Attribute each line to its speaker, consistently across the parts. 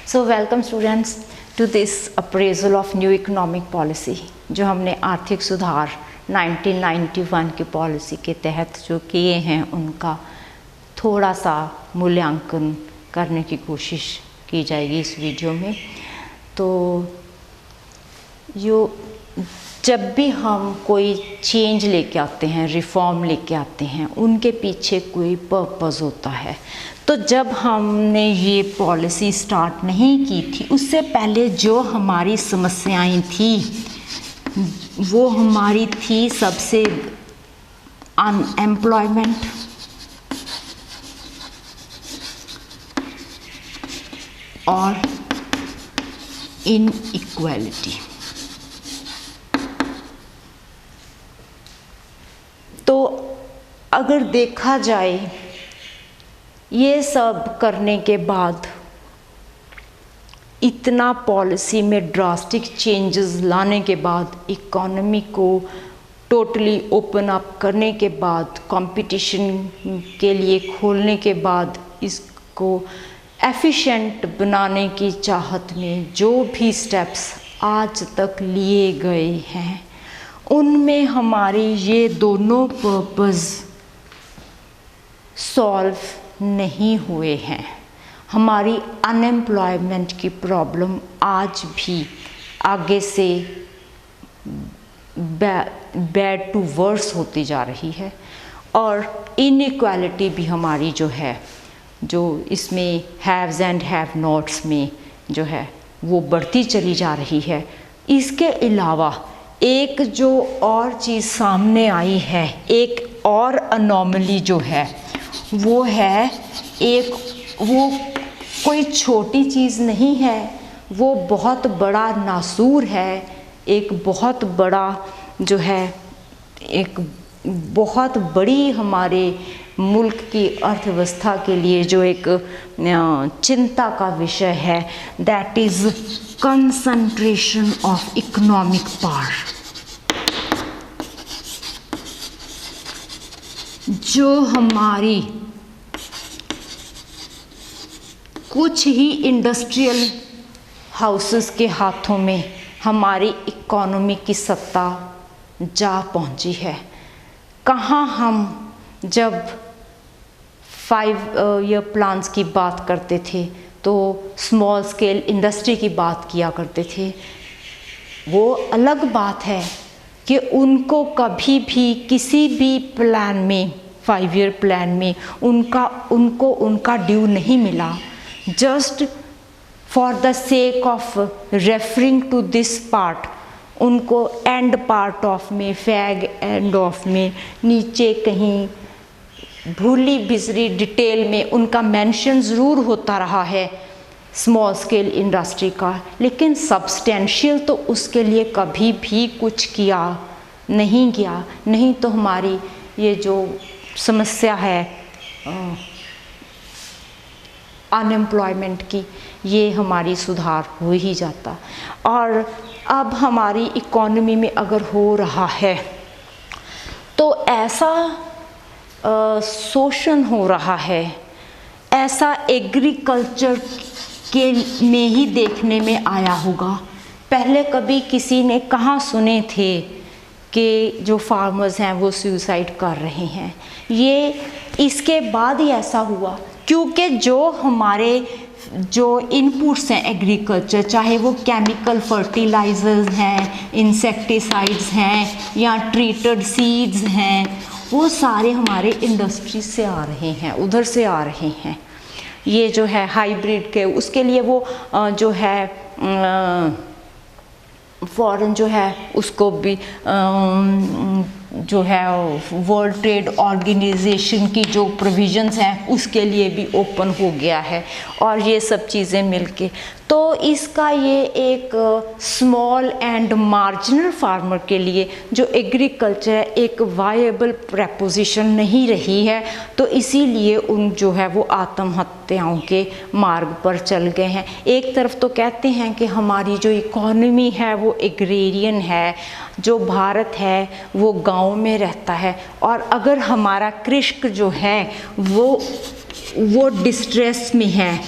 Speaker 1: So welcome students to this appraisal of new economic policy जो हमने आर्थिक सुधार 1991 की पॉलिसी के तहत जो किए हैं उनका थोड़ा सा मूल्यांकन करने की कोशिश की जाएगी इस वीडियो में। तो जब भी हम कोई चेंज लेके आते हैं, रिफॉर्म लेके आते हैं, उनके पीछे कोई पर्पस होता है। तो जब हमने ये पॉलिसी स्टार्ट नहीं की थी, उससे पहले जो हमारी समस्याएं थी वो हमारी थी सबसे अनएम्प्लॉयमेंट, और इनइक्वालिटी। तो अगर देखा जाए ये सब करने के बाद, इतना पॉलिसी में ड्रास्टिक चेंजेस लाने के बाद, इकोनॉमी को टोटली ओपन अप करने के बाद, कंपटीशन के लिए खोलने के बाद, इसको एफिशिएंट बनाने की चाहत में जो भी स्टेप्स आज तक लिए गए हैं उनमें हमारे ये दोनों पर्पस सॉल्व नहीं हुए हैं। हमारी अनएम्प्लॉयमेंट की प्रॉब्लम आज भी आगे से बैड टू वर्स होती जा रही है, और इनइक्वालिटी भी हमारी जो है, जो इसमें हैव्स एंड हैव नॉट्स में जो है वो बढ़ती चली जा रही है। इसके अलावा एक जो और चीज़ सामने आई है, एक और अनोमली जो है वो है वो कोई छोटी चीज़ नहीं है, वो बहुत बड़ा नासूर है, एक बहुत बड़ा जो है, एक बहुत बड़ी हमारे मुल्क की अर्थव्यवस्था के लिए जो एक चिंता का विषय है, that is concentration of economic power. जो हमारी कुछ ही इंडस्ट्रियल हाउसेस के हाथों में हमारी इकोनॉमी की सत्ता जा पहुंची है। कहाँ हम जब 5 ईयर प्लान्स की बात करते थे तो स्मॉल स्केल इंडस्ट्री की बात किया करते थे। वो अलग बात है कि उनको कभी भी किसी भी प्लान में, 5 ईयर प्लान में उनको उनका ड्यू नहीं मिला। Just for the sake of referring to this part, उनको एंड पार्ट ऑफ में, फैग एंड ऑफ में, नीचे कहीं भूली बिसरी डिटेल में उनका मेंशन ज़रूर होता रहा है स्मॉल स्केल इंडस्ट्री का, लेकिन सब्सटेंशियल तो उसके लिए कभी भी कुछ किया नहीं गया। नहीं तो हमारी ये जो समस्या है अनएम्प्लॉयमेंट की, ये हमारी सुधार हो ही जाता। और अब हमारी इकोनॉमी में अगर हो रहा है तो ऐसा शोषण हो रहा है, ऐसा एग्रीकल्चर के में ही देखने में आया होगा। पहले कभी किसी ने कहाँ सुने थे कि जो फार्मर्स हैं वो सुसाइड कर रहे हैं। ये इसके बाद ही ऐसा हुआ, क्योंकि जो हमारे जो इनपुट्स हैं एग्रीकल्चर, चाहे वो केमिकल फर्टिलाइजर्स हैं, इंसेक्टिसाइड्स हैं, या ट्रीटेड सीड्स हैं, वो सारे हमारे इंडस्ट्री से आ रहे हैं, उधर से आ रहे हैं। ये जो है हाइब्रिड के, उसके लिए वो जो है फॉरेन जो है उसको भी जो है वर्ल्ड ट्रेड ऑर्गेनाइजेशन की जो प्रोविजंस हैं उसके लिए भी ओपन हो गया है, और ये सब चीज़ें मिलके तो इसका ये एक स्मॉल एंड मार्जिनल फार्मर के लिए जो एग्रीकल्चर एक वायबल प्रपोजिशन नहीं रही है, तो इसीलिए उन जो है वो आत्महत्याओं के मार्ग पर चल गए हैं। एक तरफ तो कहते हैं कि हमारी जो इकोनॉमी है वो एग्रेरियन है, जो भारत है वो गांव में रहता है, और अगर हमारा कृषक जो है वो डिस्ट्रेस में है,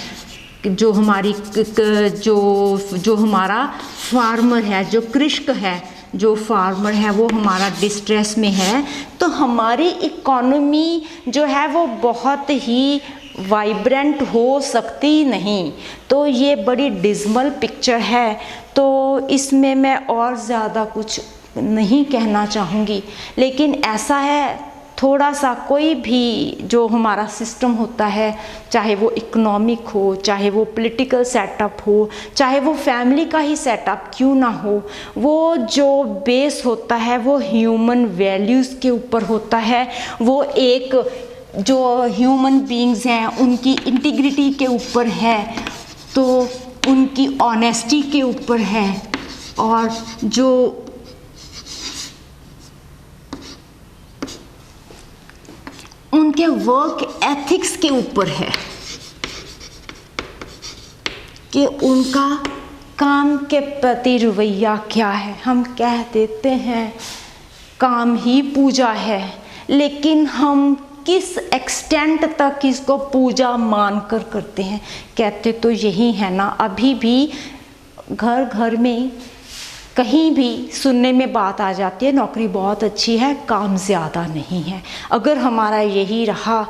Speaker 1: जो हमारी जो हमारा फार्मर है, जो कृषक है, जो फार्मर है वो हमारा डिस्ट्रेस में है, तो हमारी इकोनॉमी जो है वो बहुत ही वाइब्रेंट हो सकती नहीं। तो ये बड़ी डिज़मल पिक्चर है, तो इसमें मैं और ज़्यादा कुछ नहीं कहना चाहूँगी। लेकिन ऐसा है, थोड़ा सा कोई भी जो हमारा सिस्टम होता है, चाहे वो इकोनॉमिक हो, चाहे वो पॉलिटिकल सेटअप हो, चाहे वो फैमिली का ही सेटअप क्यों ना हो, वो जो बेस होता है वो ह्यूमन वैल्यूज़ के ऊपर होता है। वो एक जो ह्यूमन बीइंग्स हैं उनकी इंटीग्रिटी के ऊपर है, तो उनकी ऑनेस्टी के ऊपर है, और जो उनके वर्क एथिक्स के ऊपर है कि उनका काम के प्रति रवैया क्या है। हम कह देते हैं काम ही पूजा है, लेकिन हम किस एक्सटेंट तक इसको पूजा मानकर करते हैं? कहते तो यही है ना, अभी भी घर घर में कहीं भी सुनने में बात आ जाती है नौकरी बहुत अच्छी है, काम ज़्यादा नहीं है। अगर हमारा यही रहा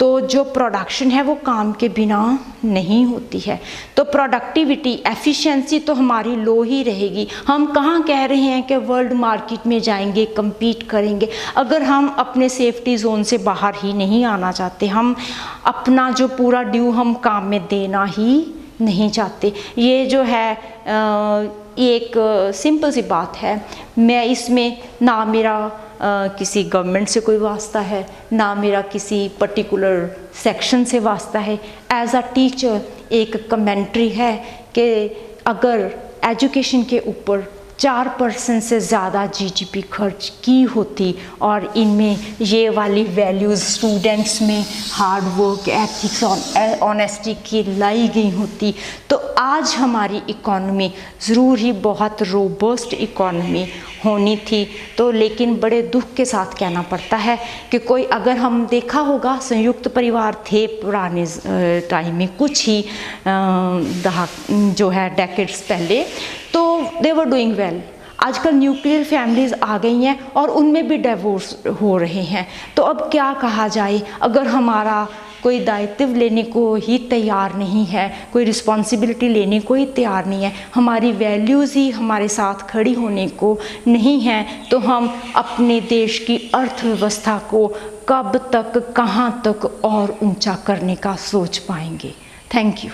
Speaker 1: तो जो प्रोडक्शन है वो काम के बिना नहीं होती है, तो प्रोडक्टिविटी, एफिशिएंसी तो हमारी लो ही रहेगी। हम कहाँ कह रहे हैं कि वर्ल्ड मार्केट में जाएंगे, compete करेंगे, अगर हम अपने सेफ्टी जोन से बाहर ही नहीं आना चाहते, हम अपना जो पूरा ड्यू हम काम में देना ही नहीं चाहते। ये जो है एक सिंपल सी बात है, मैं इसमें ना मेरा किसी गवर्नमेंट से कोई वास्ता है, ना मेरा किसी पर्टिकुलर सेक्शन से वास्ता है। एज अ टीचर एक कमेंट्री है कि अगर एजुकेशन के ऊपर 4% से ज़्यादा जीडीपी खर्च की होती और इनमें ये वाली वैल्यूज़ स्टूडेंट्स में हार्ड वर्क, एथिक्स और ऑनेस्टी की लाई गई होती, तो आज हमारी इकॉनमी ज़रूर ही बहुत रोबस्ट इकॉनमी होनी थी। तो लेकिन बड़े दुख के साथ कहना पड़ता है कि कोई, अगर हम देखा होगा संयुक्त परिवार थे पुराने टाइम में, कुछ ही जो है डेकेड्स पहले, तो दे वर डूइंग वेल। आजकल न्यूक्लियर फैमिलीज़ आ गई हैं और उनमें भी डिवोर्स हो रहे हैं। तो अब क्या कहा जाए, अगर हमारा कोई दायित्व लेने को ही तैयार नहीं है, कोई रिस्पॉन्सिबिलिटी लेने को ही तैयार नहीं है, हमारी वैल्यूज़ ही हमारे साथ खड़ी होने को नहीं है, तो हम अपने देश की अर्थव्यवस्था को कब तक, कहाँ तक और ऊंचा करने का सोच पाएंगे। Thank you.